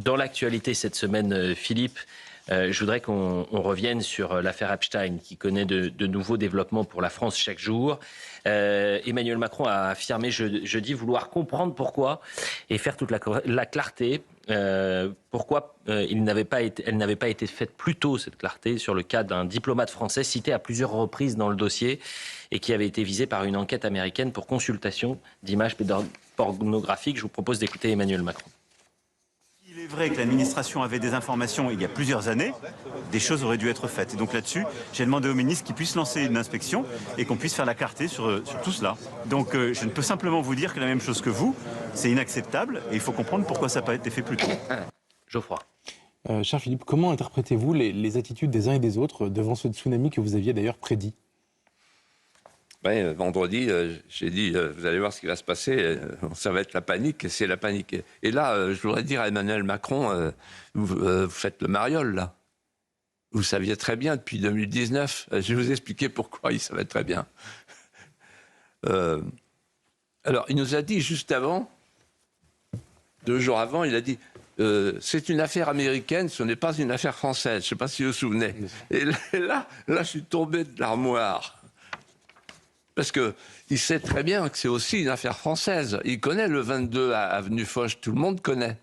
Dans l'actualité cette semaine, Philippe, je voudrais qu'on revienne sur l'affaire Epstein qui connaît de nouveaux développements pour la France chaque jour. Emmanuel Macron a affirmé jeudi vouloir comprendre pourquoi et faire toute la clarté. Pourquoi elle n'avait pas été faite plus tôt, cette clarté, sur le cas d'un diplomate français cité à plusieurs reprises dans le dossier et qui avait été visé par une enquête américaine pour consultation d'images pornographiques. Je vous propose d'écouter Emmanuel Macron. Il est vrai que l'administration avait des informations il y a plusieurs années, des choses auraient dû être faites. Et donc là-dessus, j'ai demandé au ministre qu'il puisse lancer une inspection et qu'on puisse faire la clarté sur tout cela. Donc je ne peux simplement vous dire que la même chose que vous, c'est inacceptable et il faut comprendre pourquoi ça n'a pas été fait plus tôt. Geoffroy. Cher Philippe, comment interprétez-vous les attitudes des uns et des autres devant ce tsunami que vous aviez d'ailleurs prédit ? Ouais, vendredi, j'ai dit, vous allez voir ce qui va se passer, ça va être la panique, et c'est la panique. Et là, je voudrais dire à Emmanuel Macron, vous faites le mariole, là. Vous saviez très bien depuis 2019, je vais vous expliquer pourquoi il savait très bien. Alors, il nous a dit juste avant, 2 jours avant, il a dit, c'est une affaire américaine, ce n'est pas une affaire française, je ne sais pas si vous vous souvenez. Et là, je suis tombé de l'armoire. Parce qu'il sait très bien que c'est aussi une affaire française. Il connaît le 22 avenue Foch, tout le monde connaît.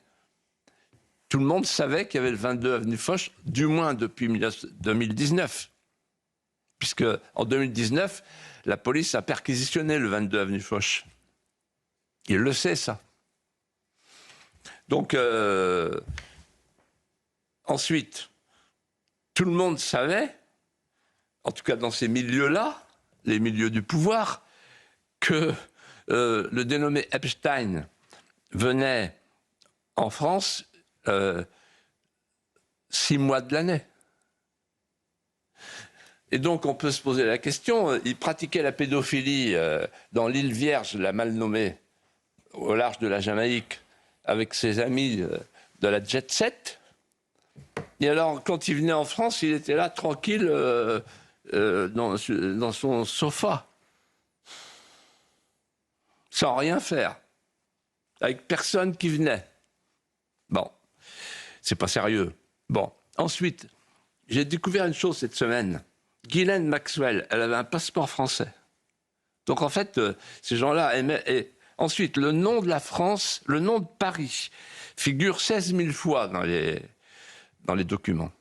Tout le monde savait qu'il y avait le 22 avenue Foch, du moins depuis 2019. Puisque en 2019, la police a perquisitionné le 22 avenue Foch. Il le sait, ça. Donc, ensuite, tout le monde savait, en tout cas dans ces milieux-là, les milieux du pouvoir, que le dénommé Epstein venait en France 6 mois de l'année. Et donc on peut se poser la question, il pratiquait la pédophilie dans l'île Vierge, la mal nommée, au large de la Jamaïque, avec ses amis de la jet set. Et alors quand il venait en France, il était là tranquille, dans son sofa, sans rien faire, avec personne qui venait. Bon, c'est pas sérieux. Bon, ensuite, j'ai découvert une chose cette semaine. Ghislaine Maxwell, elle avait un passeport français. Donc en fait, ces gens-là aimaient... Et ensuite, le nom de la France, le nom de Paris, figure 16 000 fois dans les documents.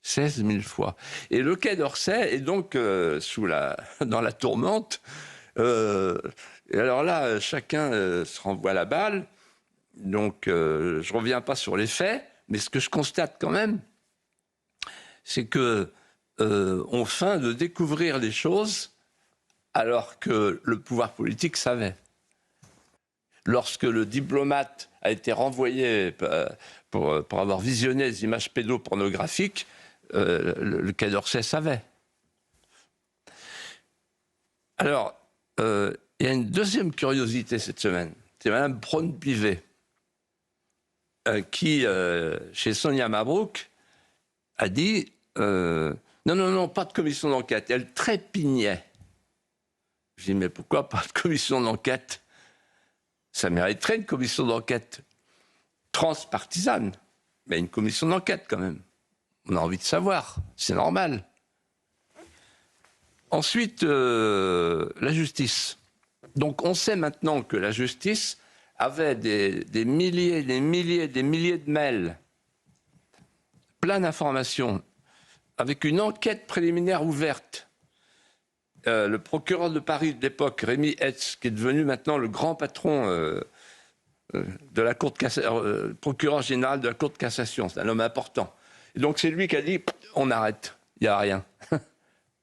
16 000 fois. Et le Quai d'Orsay est donc dans la tourmente. Et alors là, chacun se renvoie la balle. Donc, je ne reviens pas sur les faits, mais ce que je constate quand même, c'est qu'on feint de découvrir les choses alors que le pouvoir politique savait. Lorsque le diplomate a été renvoyé pour avoir visionné les images pédopornographiques, le Quai d'Orsay savait. Alors, il y a une deuxième curiosité cette semaine. C'est Mme Braun-Pivet qui, chez Sonia Mabrouk, a dit non, pas de commission d'enquête. Elle trépignait. Je dis mais pourquoi pas de commission d'enquête ? Ça mériterait une commission d'enquête transpartisane, mais une commission d'enquête quand même. On a envie de savoir, c'est normal. Ensuite, la justice. Donc on sait maintenant que la justice avait des milliers de mails, plein d'informations, avec une enquête préliminaire ouverte. Le procureur de Paris de l'époque, Rémy Hetz, qui est devenu maintenant le grand patron de la Cour de cassation, procureur général de la Cour de cassation, c'est un homme important. Et donc c'est lui qui a dit on arrête, il n'y a rien.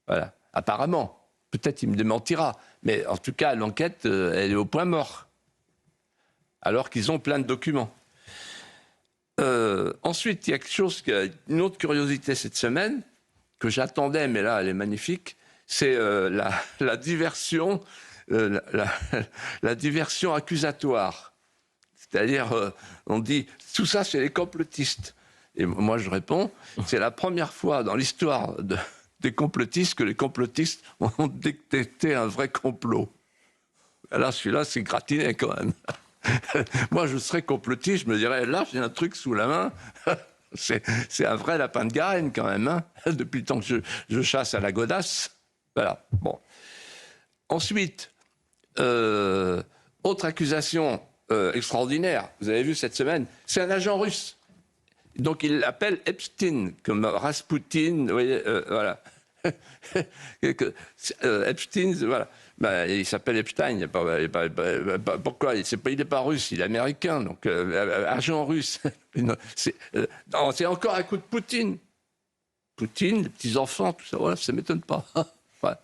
Voilà, apparemment. Peut-être il me démentira, mais en tout cas l'enquête elle est au point mort. Alors qu'ils ont plein de documents. Ensuite, il y a quelque chose, une autre curiosité cette semaine que j'attendais, mais là elle est magnifique. C'est la diversion, la diversion accusatoire. C'est-à-dire, on dit, tout ça, c'est les complotistes. Et moi, je réponds, c'est la première fois dans l'histoire des complotistes que les complotistes ont détecté un vrai complot. Alors, celui-là, c'est gratiné quand même. Moi, je serais complotiste, je me dirais, là, j'ai un truc sous la main. C'est un vrai lapin de Garenne, quand même, hein, depuis le temps que je chasse à la godasse. Voilà, bon. Ensuite, autre accusation extraordinaire, vous avez vu cette semaine, c'est un agent russe. Donc, il l'appelle Epstein, comme Rasputin, vous voyez, voilà. Epstein, voilà. Ben, il s'appelle Epstein. Pourquoi? Il n'est pas russe, il est américain. Donc, agent russe. C'est encore un coup de Poutine. Poutine, les petits-enfants, tout ça, voilà, ça ne m'étonne pas. Voilà.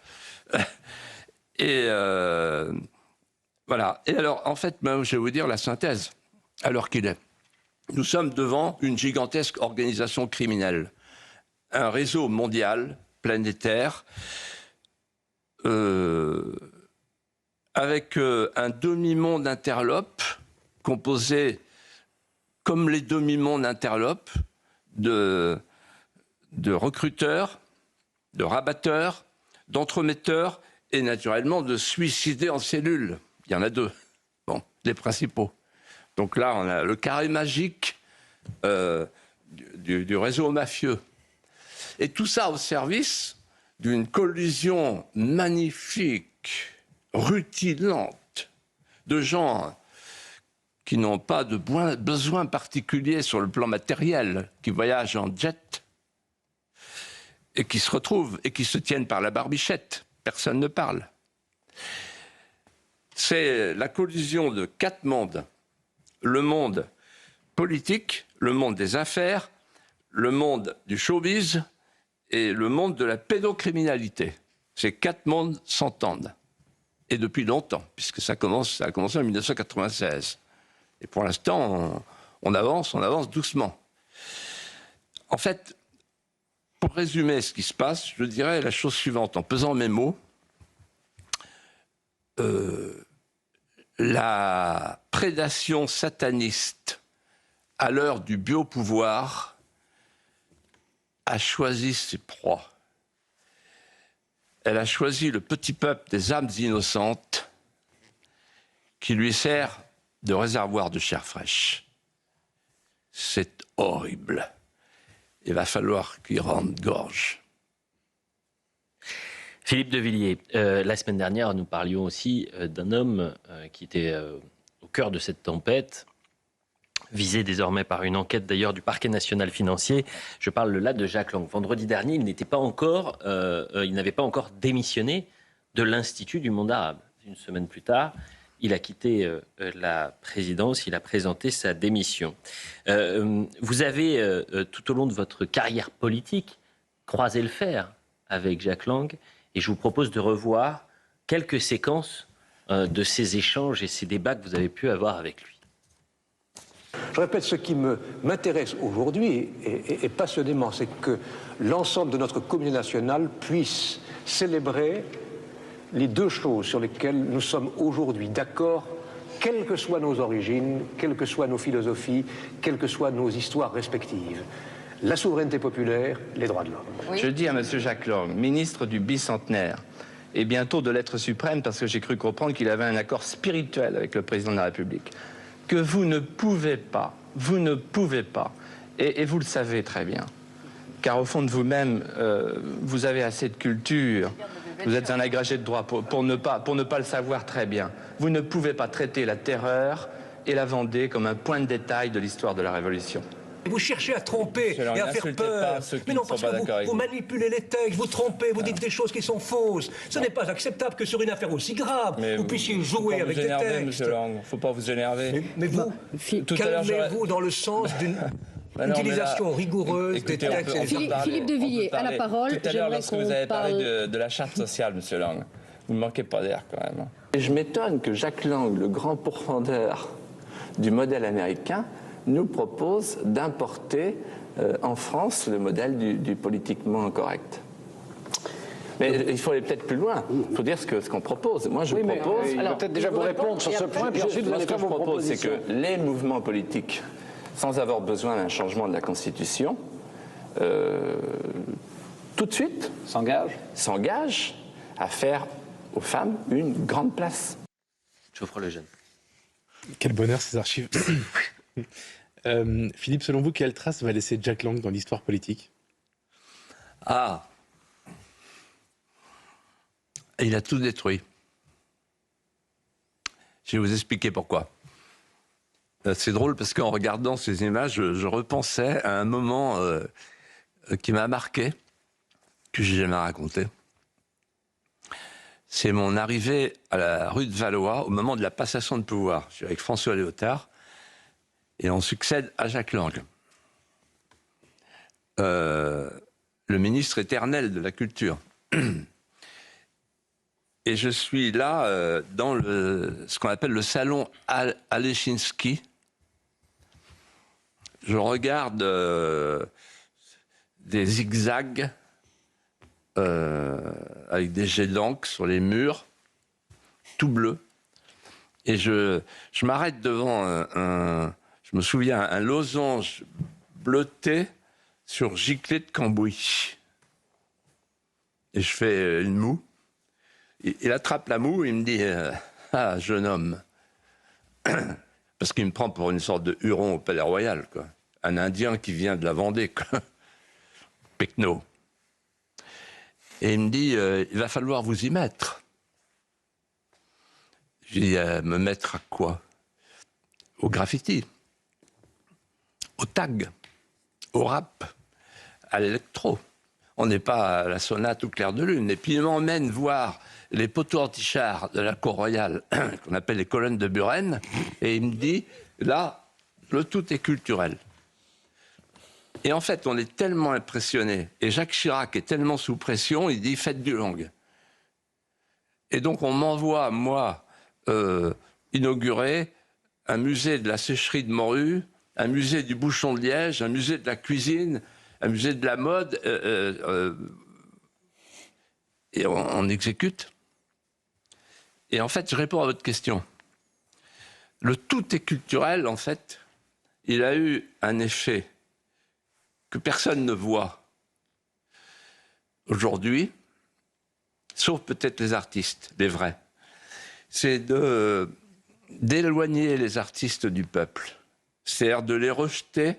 Et voilà. Et alors, en fait, je vais vous dire la synthèse, alors qu'il est. Nous sommes devant une gigantesque organisation criminelle. Un réseau mondial, planétaire, avec un demi-monde interlope, composé, comme les demi-mondes interlopes, de recruteurs, de rabatteurs, d'entremetteurs et naturellement de suicidés en cellule. Il y en a deux, bon, les principaux. Donc là, on a le carré magique du réseau mafieux. Et tout ça au service d'une collusion magnifique, rutilante, de gens qui n'ont pas de besoin particulier sur le plan matériel, qui voyagent en jet et qui se retrouvent et qui se tiennent par la barbichette. Personne ne parle. C'est la collusion de 4 mondes. Le monde politique, le monde des affaires, le monde du showbiz et le monde de la pédocriminalité. Ces 4 mondes s'entendent. Et depuis longtemps, puisque ça a commencé en 1996. Et pour l'instant, on avance doucement. En fait, pour résumer ce qui se passe, je dirais la chose suivante, en pesant mes mots. La prédation sataniste à l'heure du biopouvoir a choisi ses proies. Elle a choisi le petit peuple des âmes innocentes qui lui sert de réservoir de chair fraîche. C'est horrible. Il va falloir qu'il rende gorge. Philippe de Villiers, la semaine dernière, nous parlions aussi d'un homme qui était au cœur de cette tempête, visé désormais par une enquête d'ailleurs du parquet national financier. Je parle là de Jack Lang. Vendredi dernier, il n'avait pas encore démissionné de l'Institut du monde arabe. Une semaine plus tard, il a quitté la présidence, il a présenté sa démission. Vous avez, tout au long de votre carrière politique, croisé le fer avec Jack Lang. Et je vous propose de revoir quelques séquences de ces échanges et ces débats que vous avez pu avoir avec lui. Je répète, ce qui m'intéresse aujourd'hui, et passionnément, c'est que l'ensemble de notre communauté nationale puisse célébrer les 2 choses sur lesquelles nous sommes aujourd'hui d'accord, quelles que soient nos origines, quelles que soient nos philosophies, quelles que soient nos histoires respectives. La souveraineté populaire, les droits de l'homme. Oui. Je dis à M. Jack Lang, ministre du bicentenaire, et bientôt de l'être suprême, parce que j'ai cru comprendre qu'il avait un accord spirituel avec le président de la République, que vous ne pouvez pas, et vous le savez très bien, car au fond de vous-même, vous avez assez de culture, vous êtes un agrégé de droit pour ne pas le savoir très bien. Vous ne pouvez pas traiter la terreur et la Vendée comme un point de détail de l'histoire de la Révolution. Vous cherchez à tromper et à faire peur. Mais non, parce que vous manipulez les textes, vous trompez, vous dites des choses qui sont fausses. Ce n'est pas acceptable que sur une affaire aussi grave, vous puissiez jouer avec des textes. Monsieur Lang, faut pas vous énerver. Mais vous, calmez-vous dans le sens d'une utilisation rigoureuse des textes. Philippe de Villiers, à la parole. Tout à l'heure, lorsque vous avez parlé de la charte sociale, monsieur Lang, vous ne manquez pas d'air quand même. Et je m'étonne que Jack Lang, le grand pourfendeur du modèle américain, nous propose d'importer en France le modèle du politiquement correct. Mais il faut aller peut-être plus loin. Il faut dire ce qu'on propose. Moi, je propose... Il va peut-être déjà vous répondre sur ce point, puis ensuite vous allez faire vos propositions. Ce que je propose, c'est que les mouvements politiques, sans avoir besoin d'un changement de la Constitution, tout de suite s'engagent à faire aux femmes une grande place. Geoffroy Lejeune. Quel bonheur ces archives. Philippe, selon vous, quelle trace va laisser Jack Lang dans l'histoire politique? Ah, il a tout détruit. Je vais vous expliquer pourquoi. C'est drôle parce qu'en regardant ces images, je repensais à un moment qui m'a marqué, que j'ai jamais raconté. C'est mon arrivée à la rue de Valois au moment de la passation de pouvoir. Je suis avec François Léotard et on succède à Jack Lang, le ministre éternel de la culture. Et je suis là dans ce qu'on appelle le salon Alechinsky. Je regarde des zigzags avec des jets d'encre sur les murs, tout bleu. Et je m'arrête devant je me souviens, un losange bleuté sur giclée de cambouis. Et je fais une moue. Il attrape la moue et il me dit « Ah, jeune homme !» Parce qu'il me prend pour une sorte de Huron au Palais Royal, quoi. Un Indien qui vient de la Vendée, quoi. Pecno. Et il me dit il va falloir vous y mettre. Je dis me mettre à quoi? Au graffiti, au tag, au rap, à l'électro. On n'est pas à la sonate ou clair de lune. Et puis il m'emmène voir les poteaux anti-chars de la cour royale, qu'on appelle les colonnes de Buren, et il me dit, là, le tout est culturel. Et en fait, on est tellement impressionné, et Jacques Chirac est tellement sous pression, il dit, faites du Lang. Et donc on m'envoie, moi, inaugurer un musée de la sécherie de morue, un musée du bouchon de liège, un musée de la cuisine, un musée de la mode, et on exécute. Et en fait, je réponds à votre question. Le tout est culturel, en fait, il a eu un effet que personne ne voit aujourd'hui, sauf peut-être les artistes, les vrais. C'est d'éloigner les artistes du peuple, c'est-à-dire de les rejeter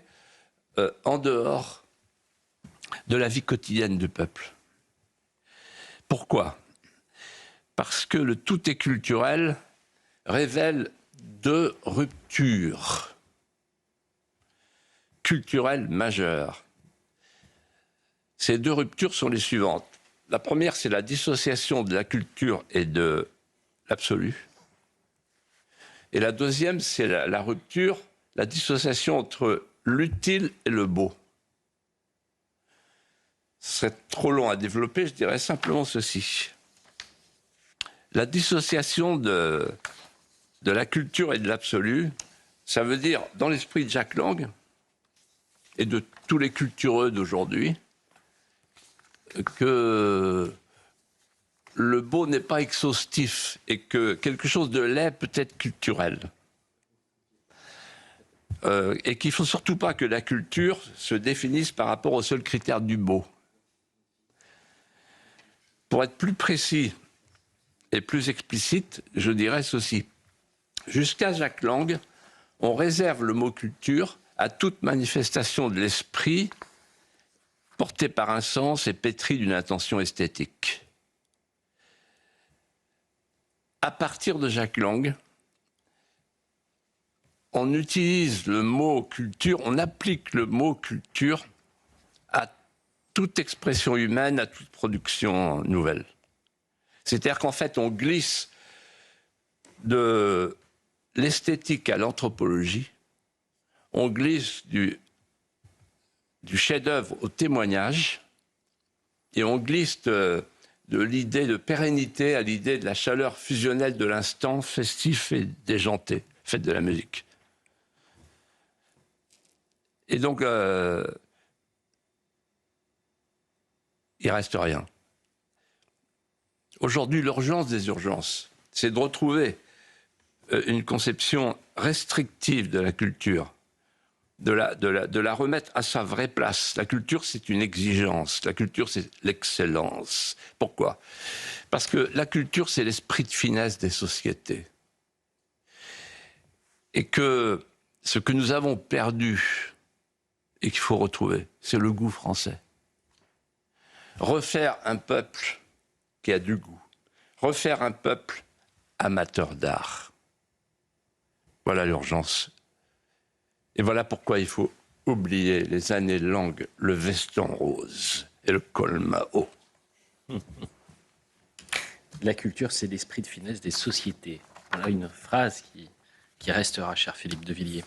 en dehors de la vie quotidienne du peuple. Pourquoi ? Parce que le tout est culturel révèle deux ruptures culturelles majeures. Ces deux ruptures sont les suivantes. La première, c'est la dissociation de la culture et de l'absolu. Et la deuxième, c'est la rupture, la dissociation entre l'utile et le beau. Ce serait trop long à développer, je dirais simplement ceci. La dissociation de la culture et de l'absolu, ça veut dire, dans l'esprit de Jack Lang et de tous les cultureux d'aujourd'hui, que le beau n'est pas exhaustif et que quelque chose de laid peut être culturel. Et qu'il ne faut surtout pas que la culture se définisse par rapport au seul critère du beau. Pour être plus précis et plus explicite, je dirais ceci. Jusqu'à Jack Lang, on réserve le mot culture à toute manifestation de l'esprit portée par un sens et pétrie d'une intention esthétique. À partir de Jack Lang, on utilise le mot culture, on applique le mot culture à toute expression humaine, à toute production nouvelle. C'est-à-dire qu'en fait, on glisse de l'esthétique à l'anthropologie, on glisse du chef-d'œuvre au témoignage, et on glisse de l'idée de pérennité à l'idée de la chaleur fusionnelle de l'instant festif et déjanté, fête de la musique. Et donc, il reste rien. Aujourd'hui, l'urgence des urgences, c'est de retrouver une conception restrictive de la culture, de la remettre à sa vraie place. La culture, c'est une exigence. La culture, c'est l'excellence. Pourquoi ? Parce que la culture, c'est l'esprit de finesse des sociétés. Et que ce que nous avons perdu et qu'il faut retrouver, c'est le goût français. Refaire un peuple qui a du goût. Refaire un peuple amateur d'art. Voilà l'urgence. Et voilà pourquoi il faut oublier les années longues, le veston rose et le col Mao. La culture, c'est l'esprit de finesse des sociétés. Voilà une phrase qui restera, cher Philippe de Villiers.